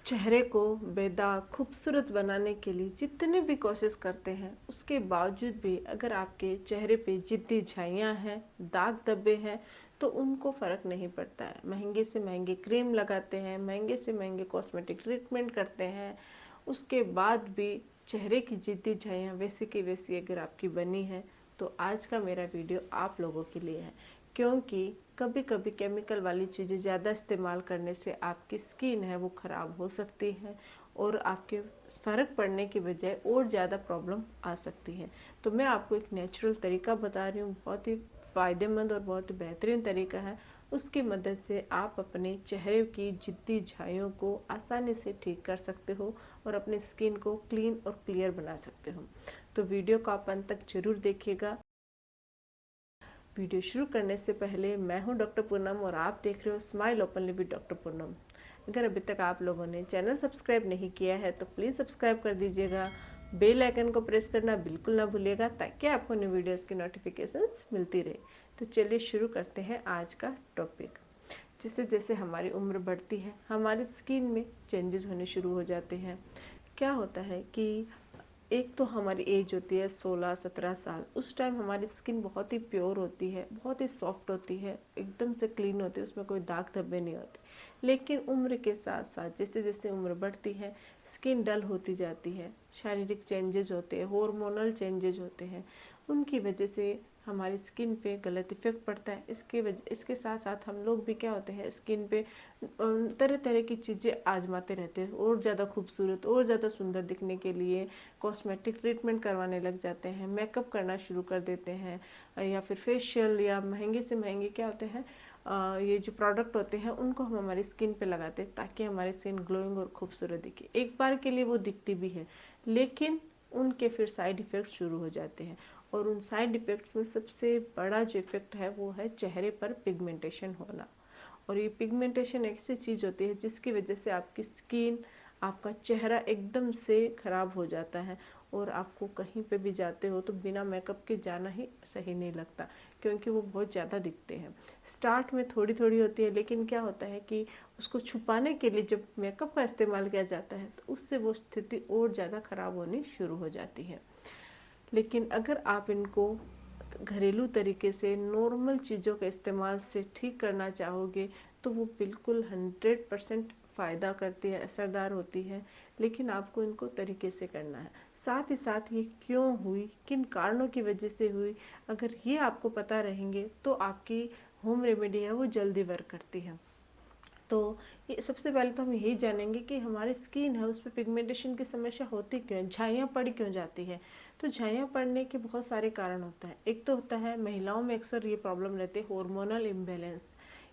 चेहरे को बेदाग खूबसूरत बनाने के लिए जितने भी कोशिश करते हैं उसके बावजूद भी अगर आपके चेहरे पे जिद्दी झाइयाँ हैं, दाग धब्बे हैं, तो उनको फ़र्क नहीं पड़ता है। महंगे से महंगे क्रीम लगाते हैं, महंगे से महंगे कॉस्मेटिक ट्रीटमेंट करते हैं, उसके बाद भी चेहरे की जिद्दी झाइयाँ वैसी की वैसी अगर आपकी बनी है तो आज का मेरा वीडियो आप लोगों के लिए है। क्योंकि कभी कभी केमिकल वाली चीज़ें ज़्यादा इस्तेमाल करने से आपकी स्किन है वो ख़राब हो सकती है और आपके फ़र्क पड़ने की बजाय और ज़्यादा प्रॉब्लम आ सकती है। तो मैं आपको एक नेचुरल तरीका बता रही हूँ, बहुत ही फ़ायदेमंद और बहुत ही बेहतरीन तरीका है। उसकी मदद से आप अपने चेहरे की जिद्दी झाइयों को आसानी से ठीक कर सकते हो और अपनी स्किन को क्लीन और क्लियर बना सकते हो। तो वीडियो को आप अंत तक जरूर देखिएगा। वीडियो शुरू करने से पहले मैं हूं डॉक्टर पूनम और आप देख रहे हो smile openly with doctor Poonam. अगर अभी तक आप लोगों ने चैनल सब्सक्राइब नहीं किया है तो प्लीज़ सब्सक्राइब कर दीजिएगा। बेल आइकन को प्रेस करना बिल्कुल ना भूलिएगा ताकि आपको न्यू वीडियोस की नोटिफिकेशंस मिलती रहे। तो चलिए शुरू करते हैं आज का टॉपिक। जैसे जैसे हमारी उम्र बढ़ती है हमारी स्किन में चेंजेस होने शुरू हो जाते हैं। क्या होता है कि एक तो हमारी एज होती है 16-17 साल, उस टाइम हमारी स्किन बहुत ही प्योर होती है, बहुत ही सॉफ्ट होती है, एकदम से क्लीन होती है, उसमें कोई दाग धब्बे नहीं होते। लेकिन उम्र के साथ साथ जैसे जैसे उम्र बढ़ती है स्किन डल होती जाती है, शारीरिक चेंजेस होते हैं, हार्मोनल चेंजेस होते हैं, उनकी वजह से हमारी स्किन पे गलत इफेक्ट पड़ता है। इसके साथ साथ हम लोग भी क्या होते हैं स्किन पे तरह तरह की चीज़ें आजमाते रहते हैं और ज़्यादा खूबसूरत और ज़्यादा सुंदर दिखने के लिए कॉस्मेटिक ट्रीटमेंट करवाने लग जाते हैं, मेकअप करना शुरू कर देते हैं, या फिर फेशियल या महंगे से महंगे क्या होते हैं ये जो प्रोडक्ट होते हैं उनको हम हमारी स्किन पे लगाते हैं ताकि हमारी स्किन ग्लोइंग और खूबसूरत दिखे। एक बार के लिए वो दिखती भी है लेकिन उनके फिर साइड इफ़ेक्ट शुरू हो जाते हैं और उन साइड इफ़ेक्ट्स में सबसे बड़ा जो इफ़ेक्ट है वो है चेहरे पर पिगमेंटेशन होना। और ये पिगमेंटेशन ऐसी चीज़ होती है जिसकी वजह से आपकी स्किन, आपका चेहरा एकदम से ख़राब हो जाता है और आपको कहीं पे भी जाते हो तो बिना मेकअप के जाना ही सही नहीं लगता क्योंकि वो बहुत ज़्यादा दिखते हैं। स्टार्ट में थोड़ी थोड़ी होती है लेकिन क्या होता है कि उसको छुपाने के लिए जब मेकअप का इस्तेमाल किया जाता है तो उससे वो स्थिति और ज़्यादा ख़राब होनी शुरू हो जाती है। लेकिन अगर आप इनको घरेलू तरीके से नॉर्मल चीज़ों के इस्तेमाल से ठीक करना चाहोगे तो वो बिल्कुल 100% फ़ायदा करती है, असरदार होती है। लेकिन आपको इनको तरीके से करना है। साथ ही साथ ये क्यों हुई, किन कारणों की वजह से हुई, अगर ये आपको पता रहेंगे तो आपकी होम रेमेडी है वो जल्दी वर्क करती है। तो ये सबसे पहले तो हम यही जानेंगे कि हमारी स्किन है उस पर पिगमेंटेशन की समस्या होती क्यों है, झाइयाँ पड़ क्यों जाती है। तो झाइयाँ पड़ने के बहुत सारे कारण होता है। एक तो होता है महिलाओं में अक्सर ये प्रॉब्लम रहती है हार्मोनल इम्बैलेंस,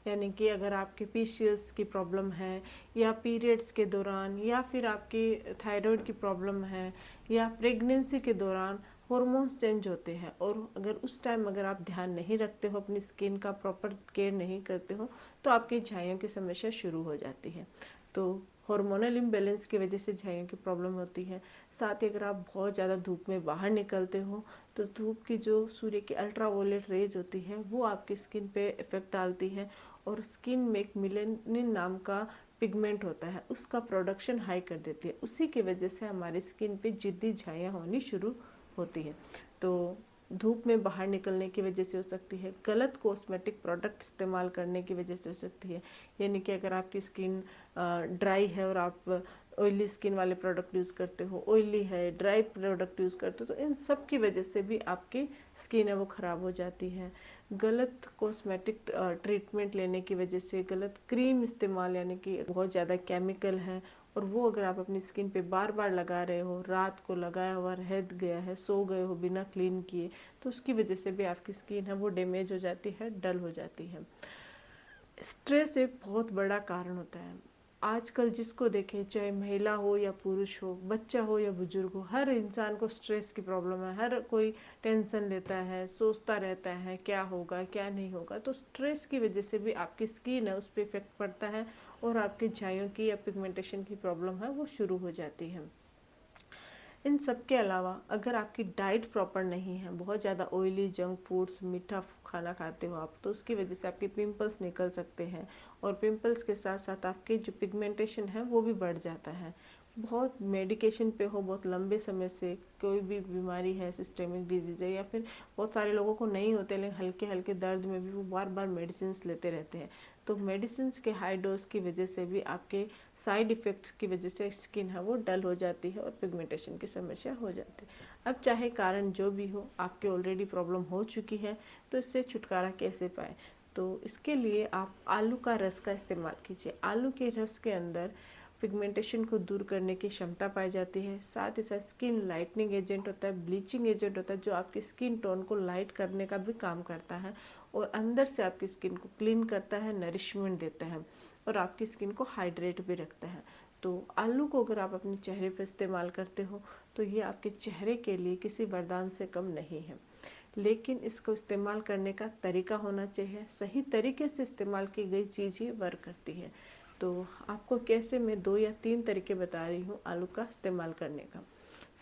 यानी कि अगर आपके पीसीओएस की प्रॉब्लम है या पीरियड्स के दौरान या फिर आपकी थायराइड की प्रॉब्लम है या प्रेगनेंसी के दौरान हॉर्मोन्स चेंज होते हैं और अगर उस टाइम अगर आप ध्यान नहीं रखते हो, अपनी स्किन का प्रॉपर केयर नहीं करते हो तो आपकी झाइयों की समस्या शुरू हो जाती है। तो हार्मोनल इम्बैलेंस की वजह से झाइयों की प्रॉब्लम होती है। साथ ही अगर आप बहुत ज़्यादा धूप में बाहर निकलते हो तो धूप की जो सूर्य की अल्ट्रावायलेट रेज होती है वो आपकी स्किन पे इफेक्ट डालती है और स्किन में एक मिलेनिन नाम का पिगमेंट होता है उसका प्रोडक्शन हाई कर देती है। उसी की वजह से हमारी स्किन पे जिद्दी झाइयाँ होनी शुरू होती है। तो धूप में बाहर निकलने की वजह से हो सकती है, गलत कॉस्मेटिक प्रोडक्ट इस्तेमाल करने की वजह से हो सकती है, यानी कि अगर आपकी स्किन ड्राई है और आप ऑयली स्किन वाले प्रोडक्ट यूज़ करते हो, ऑयली है ड्राई प्रोडक्ट यूज़ करते हो, तो इन सब की वजह से भी आपकी स्किन है वो ख़राब हो जाती है। गलत कॉस्मेटिक ट्रीटमेंट लेने की वजह से, गलत क्रीम इस्तेमाल यानी कि बहुत ज़्यादा केमिकल है और वो अगर आप अपनी स्किन पे बार बार लगा रहे हो, रात को लगाया हुआ रह गया है, सो गए हो बिना क्लीन किए, तो उसकी वजह से भी आपकी स्किन है वो डैमेज हो जाती है, डल हो जाती है। स्ट्रेस एक बहुत बड़ा कारण होता है। आजकल जिसको देखें, चाहे महिला हो या पुरुष हो, बच्चा हो या बुजुर्ग हो, हर इंसान को स्ट्रेस की प्रॉब्लम है। हर कोई टेंशन लेता है, सोचता रहता है क्या होगा क्या नहीं होगा। तो स्ट्रेस की वजह से भी आपकी स्किन है उस पर इफेक्ट पड़ता है और आपके झाइयों की या पिगमेंटेशन की प्रॉब्लम है वो शुरू हो जाती है। इन सब के अलावा अगर आपकी डाइट प्रॉपर नहीं है, बहुत ज़्यादा ऑयली जंक फूड्स, मीठा खाना खाते हो आप, तो उसकी वजह से आपके पिंपल्स निकल सकते हैं और पिंपल्स के साथ साथ आपके जो पिगमेंटेशन है वो भी बढ़ जाता है। बहुत मेडिकेशन पे हो बहुत लंबे समय से, कोई भी बीमारी है, सिस्टेमिक डिजीज है, या फिर बहुत सारे लोगों को नहीं होते लेकिन हल्के हल्के दर्द में भी वो बार बार मेडिसिन लेते रहते हैं, तो मेडिसिन के हाई डोज की वजह से भी आपके साइड इफ़ेक्ट की वजह से स्किन है वो डल हो जाती है और पिगमेंटेशन की समस्या हो जाती है। अब चाहे कारण जो भी हो, आपके ऑलरेडी प्रॉब्लम हो चुकी है, तो इससे छुटकारा कैसे पाए? तो इसके लिए आप आलू का रस का इस्तेमाल कीजिए। आलू के रस के अंदर पिगमेंटेशन को दूर करने की क्षमता पाई जाती है, साथ ही साथ स्किन लाइटनिंग एजेंट होता है, ब्लीचिंग एजेंट होता है, जो आपकी स्किन टोन को लाइट करने का भी काम करता है और अंदर से आपकी स्किन को क्लीन करता है, नरिशमेंट देता है और आपकी स्किन को हाइड्रेट भी रखता है। तो आलू को अगर आप अपने चेहरे पर इस्तेमाल करते हो तो ये आपके चेहरे के लिए किसी वरदान से कम नहीं है, लेकिन इसको इस्तेमाल करने का तरीका होना चाहिए। सही तरीके से इस्तेमाल की गई चीज़ ही वर्क करती है। तो आपको कैसे, मैं 2 या 3 तरीके बता रही हूँ आलू का इस्तेमाल करने का।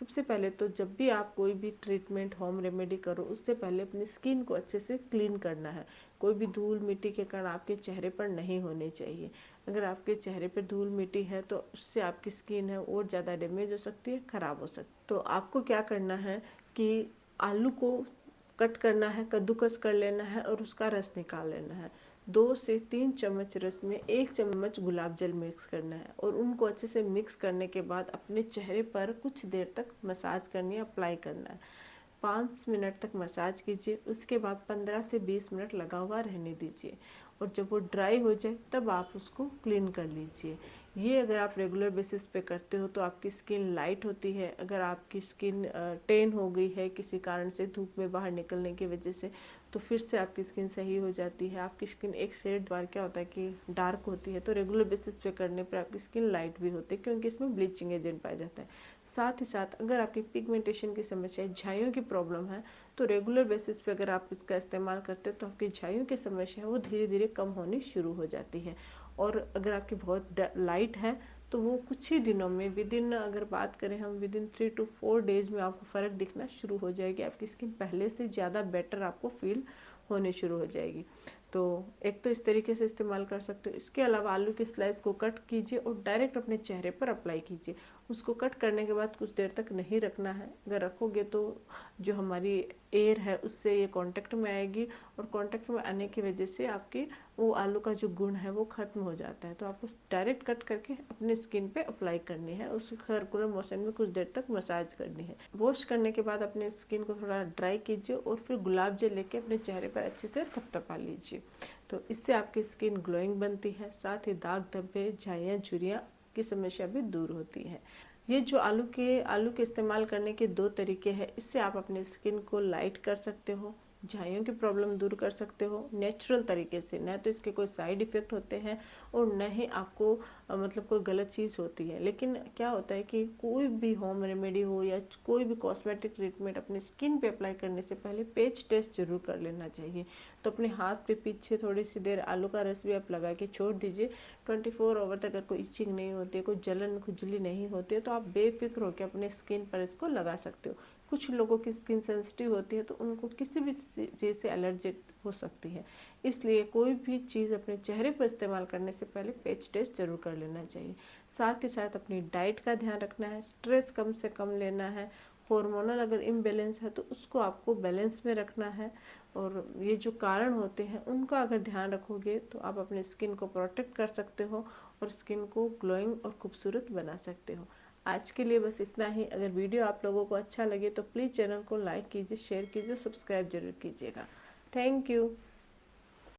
सबसे पहले तो जब भी आप कोई भी ट्रीटमेंट, होम रेमेडी करो, उससे पहले अपनी स्किन को अच्छे से क्लीन करना है। कोई भी धूल मिट्टी के कण आपके चेहरे पर नहीं होने चाहिए। अगर आपके चेहरे पर धूल मिट्टी है तो उससे आपकी स्किन है और ज़्यादा डैमेज हो सकती है, ख़राब हो सकती है। तो आपको क्या करना है कि आलू को कट करना है, कद्दूकस कर लेना है और उसका रस निकाल लेना है। 2 से 3 चम्मच रस में 1 चम्मच गुलाब जल मिक्स करना है और उनको अच्छे से मिक्स करने के बाद अपने चेहरे पर कुछ देर तक मसाज करनी है, अप्लाई करना है। 5 मिनट तक मसाज कीजिए, उसके बाद 15 से 20 मिनट लगा हुआ रहने दीजिए और जब वो ड्राई हो जाए तब आप उसको क्लीन कर लीजिए। ये अगर आप रेगुलर बेसिस पे करते हो तो आपकी स्किन लाइट होती है। अगर आपकी स्किन टेन हो गई है किसी कारण से, धूप में बाहर निकलने की वजह से, तो फिर से आपकी स्किन सही हो जाती है। आपकी स्किन एक शेड बार क्या होता है कि डार्क होती है, तो रेगुलर बेसिस पे करने पर आपकी स्किन लाइट भी होती है क्योंकि इसमें ब्लीचिंग एजेंट पाया जाता है। साथ ही साथ अगर आपकी पिगमेंटेशन की समस्या, झाइयों की प्रॉब्लम है, तो रेगुलर बेसिस पे अगर आप इसका इस्तेमाल करते हो तो आपकी झाइयों की समस्या है वो धीरे धीरे कम होनी शुरू हो जाती है। और अगर आपकी बहुत लाइट है तो वो कुछ ही दिनों में, विदिन, अगर बात करें हम, विदिन 3 to 4 डेज में आपको फ़र्क दिखना शुरू हो जाएगी। आपकी स्किन पहले से ज़्यादा बेटर आपको फील होने शुरू हो जाएगी। तो एक तो इस तरीके से इस्तेमाल कर सकते हो। इसके अलावा आलू की स्लाइस को कट कीजिए और डायरेक्ट अपने चेहरे पर अप्लाई कीजिए। उसको कट करने के बाद कुछ देर तक नहीं रखना है। अगर रखोगे तो जो हमारी एयर है उससे ये कांटेक्ट में आएगी और कांटेक्ट में आने की वजह से आपकी वो आलू का जो गुण है वो ख़त्म हो जाता है। तो आपको डायरेक्ट कट करके अपने स्किन पे अप्लाई करनी है, उस सर्कुलर मोशन में कुछ देर तक मसाज करनी है। वॉश करने के बाद अपने स्किन को थोड़ा ड्राई कीजिए और फिर गुलाब जल लेके अपने चेहरे पर अच्छे से थपथपा लीजिए। तो इससे आपकी स्किन ग्लोइंग बनती है, साथ ही दाग धब्बे, झाइयाँ, झुर्रियाँ की समस्या भी दूर होती है। ये जो आलू के इस्तेमाल करने के 2 तरीके हैं, इससे आप अपने स्किन को लाइट कर सकते हो, झाइयों की प्रॉब्लम दूर कर सकते हो नेचुरल तरीके से। न तो इसके कोई साइड इफ़ेक्ट होते हैं और न ही आपको मतलब कोई गलत चीज़ होती है। लेकिन क्या होता है कि कोई भी होम रेमेडी हो या कोई भी कॉस्मेटिक ट्रीटमेंट अपने स्किन पे अप्लाई करने से पहले पेच टेस्ट जरूर कर लेना चाहिए। तो अपने हाथ पे पीछे थोड़ी सी देर आलू का रस भी आप लगा के छोड़ दीजिए। 24 आवर तक अगर कोई इचिंग नहीं होती है, कोई जलन खुजली नहीं होती है, तो आप बेफिक्र होकर अपने स्किन पर इसको लगा सकते हो। कुछ लोगों की स्किन सेंसिटिव होती है तो उनको किसी भी चीज़ से एलर्जी हो सकती है, इसलिए कोई भी चीज़ अपने चेहरे पर इस्तेमाल करने से पहले पेच टेस्ट जरूर कर लेना चाहिए। साथ ही साथ अपनी डाइट का ध्यान रखना है, स्ट्रेस कम से कम लेना है, हार्मोनल अगर इम्बैलेंस है तो उसको आपको बैलेंस में रखना है। और ये जो कारण होते हैं उनका अगर ध्यान रखोगे तो आप अपने स्किन को प्रोटेक्ट कर सकते हो और स्किन को ग्लोइंग और खूबसूरत बना सकते हो। आज के लिए बस इतना ही। अगर वीडियो आप लोगों को अच्छा लगे तो प्लीज़ चैनल को लाइक कीजिए, शेयर कीजिए, सब्सक्राइब जरूर कीजिएगा। Thank you.